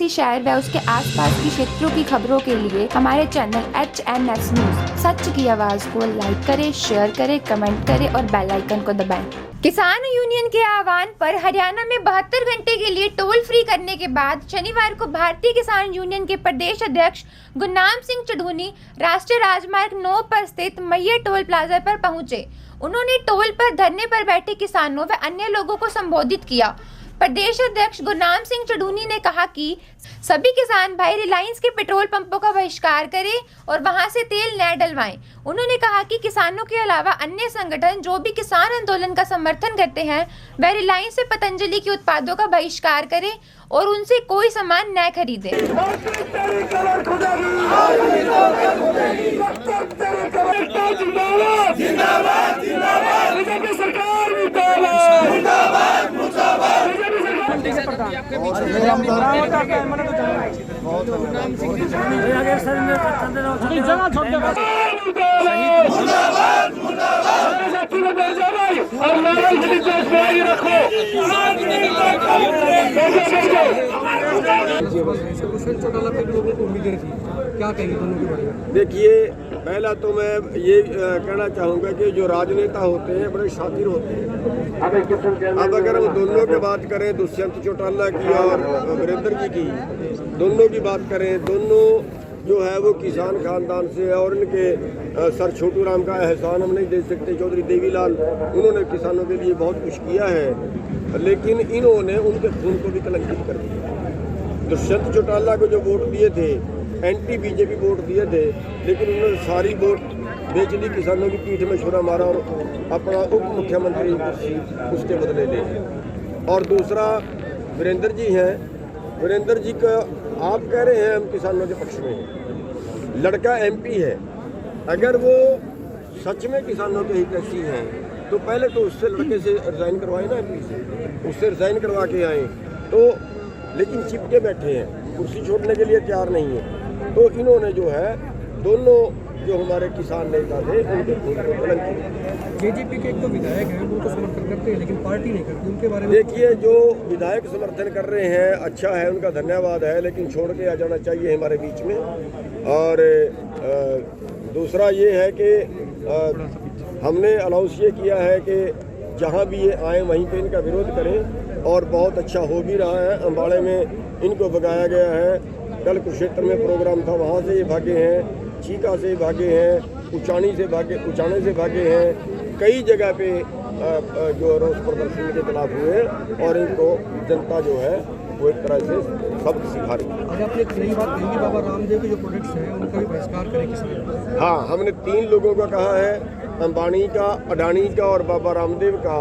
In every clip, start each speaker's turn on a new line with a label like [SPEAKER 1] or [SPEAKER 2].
[SPEAKER 1] वाराणसी शहर व उसके आसपास के क्षेत्रों की खबरों के लिए हमारे चैनल HNS न्यूज सच की आवाज को लाइक करें, शेयर करें, कमेंट करें और बेल आइकन को दबाएं। किसान यूनियन के आह्वान पर हरियाणा में 72 घंटे के लिए टोल फ्री करने के बाद शनिवार को भारतीय किसान यूनियन के प्रदेश अध्यक्ष गुरनाम सिंह चढ़ूनी राष्ट्रीय राजमार्ग 9 पर स्थित मैयर टोल प्लाजा पर पहुंचे। उन्होंने टोल पर धरने पर बैठे किसानों व अन्य लोगों को संबोधित किया। प्रदेश अध्यक्ष गुरनाम सिंह चढ़ूनी ने कहा कि सभी किसान भाई रिलायंस के पेट्रोल पंपों का बहिष्कार करें और वहां से तेल न डलवाएं। उन्होंने कहा कि किसानों के अलावा अन्य संगठन जो भी किसान आंदोलन का समर्थन करते हैं वह रिलायंस से पतंजलि के उत्पादों का बहिष्कार करें और उनसे कोई सामान न खरीदें।
[SPEAKER 2] क्या कहेंगे दोनों के बारे में?
[SPEAKER 3] देखिए, पहला तो मैं ये कहना चाहूँगा कि जो राजनेता होते हैं बड़े शातिर होते हैं। अब अगर हम दोनों की बात करें, दुष्यंत चौटाला की और वीरेंद्र जी की, दोनों की बात करें, दोनों जो है वो किसान खानदान से, और इनके सर छोटू राम का एहसान हम नहीं दे सकते। चौधरी देवीलाल, उन्होंने किसानों के लिए बहुत कुछ किया है, लेकिन इन्होंने उनके खून को भी कलंकित कर दिया। दुष्यंत चौटाला को जो वोट दिए थे, एंटी बीजेपी वोट दिए थे, लेकिन उन्होंने सारी वोट बेच ली, किसानों की पीठ में छुरा मारा और अपना उप मुख्यमंत्री कुर्सी उसके बदले ले ली। और दूसरा वीरेंद्र जी हैं, वीरेंद्र जी का आप कह रहे हैं हम किसानों के पक्ष में हैं, लड़का MP है। अगर वो सच में किसानों के हितैषी हैं तो पहले तो उससे लड़के से रिज़ाइन करवाए ना, MP से उससे रिज़ाइन करवा के आए। तो लेकिन चिपके बैठे हैं, कुर्सी छोड़ने के लिए तैयार नहीं है। तो इन्होंने जो है दोनों जो हमारे किसान नेता थे उनके खून को कलंकित।
[SPEAKER 2] JJP के एक तो विधायक हैं, वो तो समर्थन करते हैं लेकिन पार्टी नहीं करती, उनके बारे में
[SPEAKER 3] देखिए, जो विधायक समर्थन कर रहे हैं अच्छा है, उनका धन्यवाद है, लेकिन छोड़ के आ जाना चाहिए हमारे बीच में। और दूसरा ये है कि हमने अनाउंस ये किया है कि जहाँ भी ये आए वहीं पे इनका विरोध करें, और बहुत अच्छा हो भी रहा है। अम्बाड़े में इनको भगाया गया है, कल कुरुक्षेत्र में प्रोग्राम था, वहाँ से ये भागे हैं, चीका से भागे हैं, उचाने से भागे हैं। कई जगह पे जो रोष प्रदर्शन के खिलाफ हुए, और इनको जनता जो है वो एक तरह से सबक सिखा रही है।
[SPEAKER 2] आज आपने एक नई बात कही, बाबा रामदेव के जो प्रोडक्ट्स हैं उनका भी बहिष्कार करें किसान।
[SPEAKER 3] हाँ, हमने 3 लोगों का कहा है, अंबानी का, अडानी का और बाबा रामदेव का,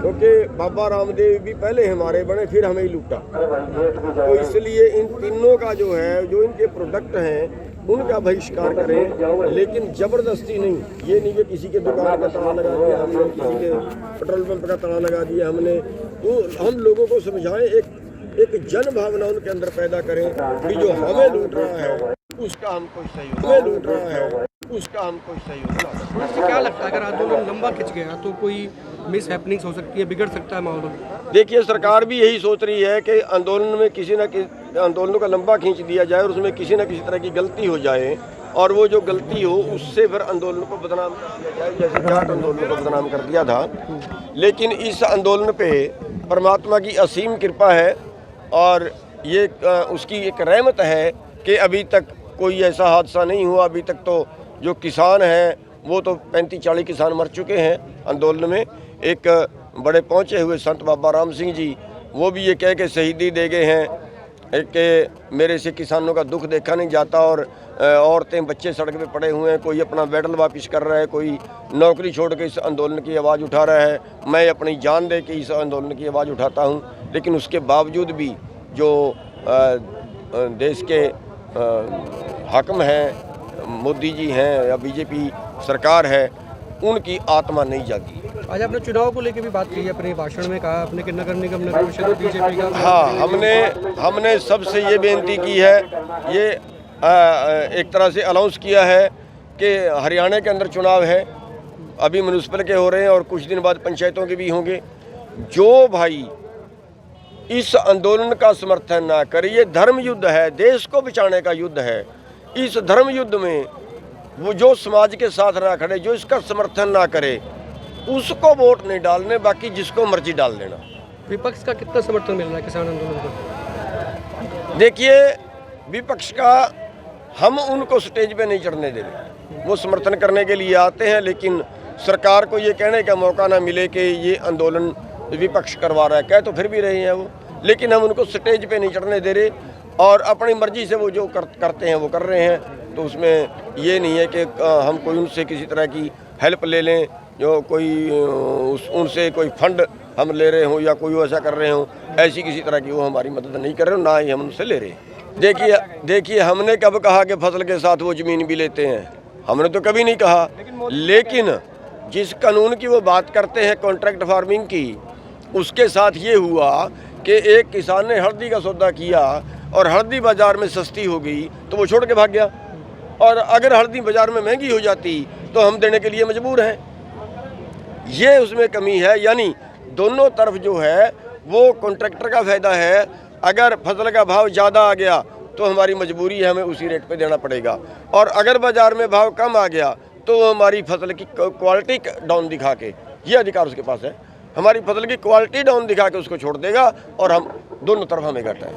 [SPEAKER 3] क्योंकि बाबा रामदेव भी पहले हमारे बने, फिर हमें ही लूटा। तो इसलिए इन तीनों का जो है, जो इनके प्रोडक्ट हैं उनका बहिष्कार करें, लेकिन जबरदस्ती नहीं। ये नहीं कि किसी के दुकान का ताला लगा दिया हमने, किसी के पेट्रोल पंप का ताला लगा दिया हमने। तो हम लोगों को समझाएं, एक जन भावना उनके अंदर पैदा करें कि जो हमें लूट रहा है उसका हमको सहयोग, हमें लूट रहा है उसका हमको सहयोग।
[SPEAKER 2] मुझे क्या लगता है अगर आंदोलन लंबा खिंच गया तो कोई मिस हैपनिंग्स हो सकती है, बिगड़ सकता है माहौल?
[SPEAKER 3] देखिए, सरकार भी यही सोच रही है कि आंदोलन में किसी न किसी आंदोलन का लंबा खींच दिया जाए और उसमें किसी न किसी तरह की गलती हो जाए, और वो जो गलती हो उससे फिर आंदोलन को बदनाम कर दिया जाए, जैसे जाट आंदोलन को बदनाम कर दिया था। लेकिन इस आंदोलन पे परमात्मा की असीम कृपा है, और ये उसकी एक रहमत है कि अभी तक कोई ऐसा हादसा नहीं हुआ। अभी तक तो जो किसान हैं वो तो 35-40 किसान मर चुके हैं आंदोलन में। एक बड़े पहुँचे हुए संत बाबा राम सिंह जी, वो भी ये कह के शहीदी दे गए हैं कि मेरे से किसानों का दुख देखा नहीं जाता, और औरतें बच्चे सड़क पे पड़े हुए हैं, कोई अपना मेडल वापस कर रहा है, कोई नौकरी छोड़ के इस आंदोलन की आवाज़ उठा रहा है। मैं अपनी जान दे के इस आंदोलन की आवाज़ उठाता हूँ, लेकिन उसके बावजूद भी जो देश के हाकिम हैं, मोदी जी हैं या बीजेपी सरकार है, उनकी आत्मा नहीं जागी।
[SPEAKER 2] आज आपने चुनाव को लेकर भी बात की, अपने भाषण में कहा आपने कि नगर निगम नगर परिषद बीजेपी का।
[SPEAKER 3] हाँ, हमने सबसे ये बेनती की है, ये एक तरह से अनाउंस किया है कि हरियाणा के अंदर चुनाव है, अभी म्यूनिसिपल के हो रहे हैं और कुछ दिन बाद पंचायतों के भी होंगे। जो भाई इस आंदोलन का समर्थन ना करे। ये धर्म युद्ध है, देश को बचाने का युद्ध है। इस धर्म युद्ध में वो जो समाज के साथ ना खड़े, जो इसका समर्थन ना करे, उसको वोट नहीं डालने, बाकी जिसको मर्जी डाल देना।
[SPEAKER 2] विपक्ष का कितना समर्थन मिल रहा है किसान आंदोलन को?
[SPEAKER 3] देखिए, विपक्ष का हम उनको स्टेज पे नहीं चढ़ने दे रहे। वो समर्थन करने के लिए आते हैं, लेकिन सरकार को ये कहने का मौका ना मिले कि ये आंदोलन विपक्ष करवा रहा है। कह तो फिर भी रहे हैं वो, लेकिन हम उनको स्टेज पे नहीं चढ़ने दे रहे और अपनी मर्जी से वो जो करते हैं वो कर रहे हैं। तो उसमें ये नहीं है कि हम कोई उनसे किसी तरह की हेल्प ले लें, जो कोई उनसे कोई फंड हम ले रहे हों या कोई ऐसा कर रहे हों, ऐसी किसी तरह की वो हमारी मदद नहीं कर रहे हो, ना ही हम उनसे ले रहे हैं। देखिए हमने कब कहा कि फसल के साथ वो ज़मीन भी लेते हैं? हमने तो कभी नहीं कहा। लेकिन जिस कानून की वो बात करते हैं, कॉन्ट्रैक्ट फार्मिंग की, उसके साथ ये हुआ कि एक किसान ने हल्दी का सौदा किया और हल्दी बाज़ार में सस्ती हो गई तो वो छोड़ के भाग गया, और अगर हल्दी बाज़ार में महंगी हो जाती तो हम देने के लिए मजबूर हैं। ये उसमें कमी है। यानी दोनों तरफ जो है वो कॉन्ट्रैक्टर का फ़ायदा है। अगर फसल का भाव ज़्यादा आ गया तो हमारी मजबूरी है, हमें उसी रेट पे देना पड़ेगा, और अगर बाज़ार में भाव कम आ गया तो हमारी फसल की क्वालिटी डाउन दिखा के, ये अधिकार उसके पास है, हमारी फसल की क्वालिटी डाउन दिखा के उसको छोड़ देगा, और हम दोनों तरफ हमें घाटा है।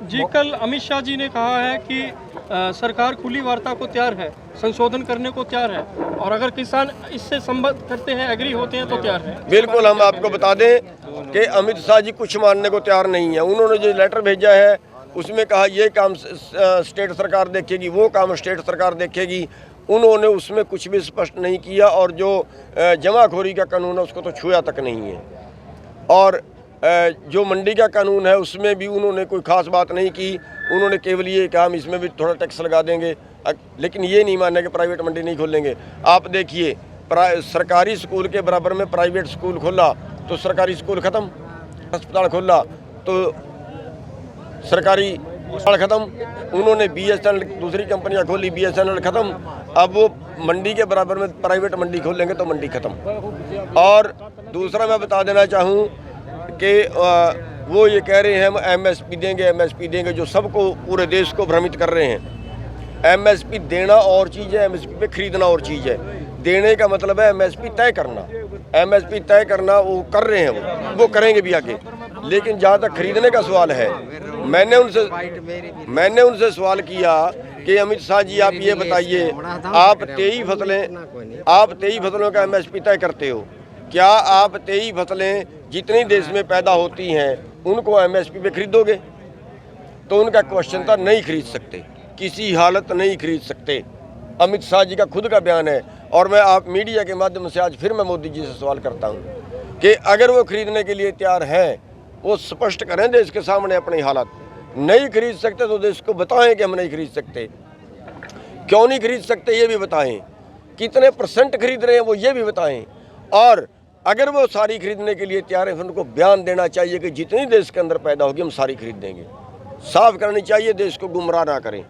[SPEAKER 2] जी, कल अमित शाह जी ने कहा है कि सरकार खुली वार्ता को तैयार है, संशोधन करने को तैयार है, और अगर किसान इससे संबद्ध करते हैं, एग्री होते हैं तो तैयार है।
[SPEAKER 3] बिल्कुल, हम आपको बता दें कि अमित शाह जी कुछ मानने को तैयार नहीं है। उन्होंने जो लेटर भेजा है उसमें कहा ये काम स्टेट सरकार देखेगी, वो काम स्टेट सरकार देखेगी। उन्होंने उसमें कुछ भी स्पष्ट नहीं किया, और जो जमाखोरी का कानून है उसको तो छुआ तक नहीं है, और जो मंडी का कानून है उसमें भी उन्होंने कोई ख़ास बात नहीं की। उन्होंने केवल ये कहा हम इसमें भी थोड़ा टैक्स लगा देंगे, लेकिन ये नहीं माने कि प्राइवेट मंडी नहीं खोलेंगे। आप देखिए, सरकारी स्कूल के बराबर में प्राइवेट स्कूल खोला तो सरकारी स्कूल ख़त्म, अस्पताल खोला तो सरकारी अस्पताल ख़त्म। उन्होंने BSNL दूसरी कंपनियां खोली, BSNL ख़त्म। अब वो मंडी के बराबर में प्राइवेट मंडी खोलेंगे तो मंडी ख़त्म। और दूसरा मैं बता देना चाहूँ कि वो ये कह रहे हैं हम MSP देंगे, MSP देंगे, जो सबको पूरे देश को भ्रमित कर रहे हैं। MSP देना और चीज़ है, MSP पे खरीदना और चीज़ है। देने का मतलब है MSP तय करना। MSP तय करना वो कर रहे हैं, वो करेंगे भी आगे। लेकिन जहाँ तक खरीदने का सवाल है, मैंने उनसे सवाल किया कि अमित शाह जी आप ये बताइए, आप 23 फसलों का MSP तय करते हो, क्या आप 23 फसलें जितनी देश में पैदा होती हैं उनको MSP पे खरीदोगे? तो उनका क्वेश्चन था नहीं खरीद सकते, किसी हालत नहीं खरीद सकते। अमित शाह जी का खुद का बयान है, और मैं आप मीडिया के माध्यम से आज फिर मैं मोदी जी से सवाल करता हूँ कि अगर वो खरीदने के लिए तैयार हैं, वो स्पष्ट करें देश के सामने अपनी हालत। नहीं खरीद सकते तो देश को बताएं कि हम नहीं खरीद सकते, क्यों नहीं खरीद सकते ये भी बताएं, कितने % खरीद रहे हैं वो ये भी बताएं, और अगर वो सारी खरीदने के लिए तैयार है फिर उनको बयान देना चाहिए कि जितनी देश के अंदर पैदा होगी हम सारी खरीद देंगे। साफ करनी चाहिए, देश को गुमराह ना करें।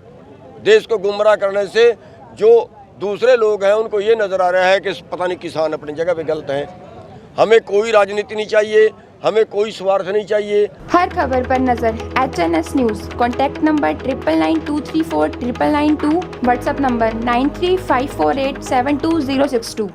[SPEAKER 3] देश को गुमराह करने से जो दूसरे लोग हैं उनको ये नज़र आ रहा है कि पता नहीं किसान अपनी जगह पे गलत हैं। हमें कोई राजनीति नहीं चाहिए, हमें कोई स्वार्थ नहीं चाहिए।
[SPEAKER 1] हर खबर पर नजर HNS news. Contact number 9992349992, WhatsApp number 9354872062।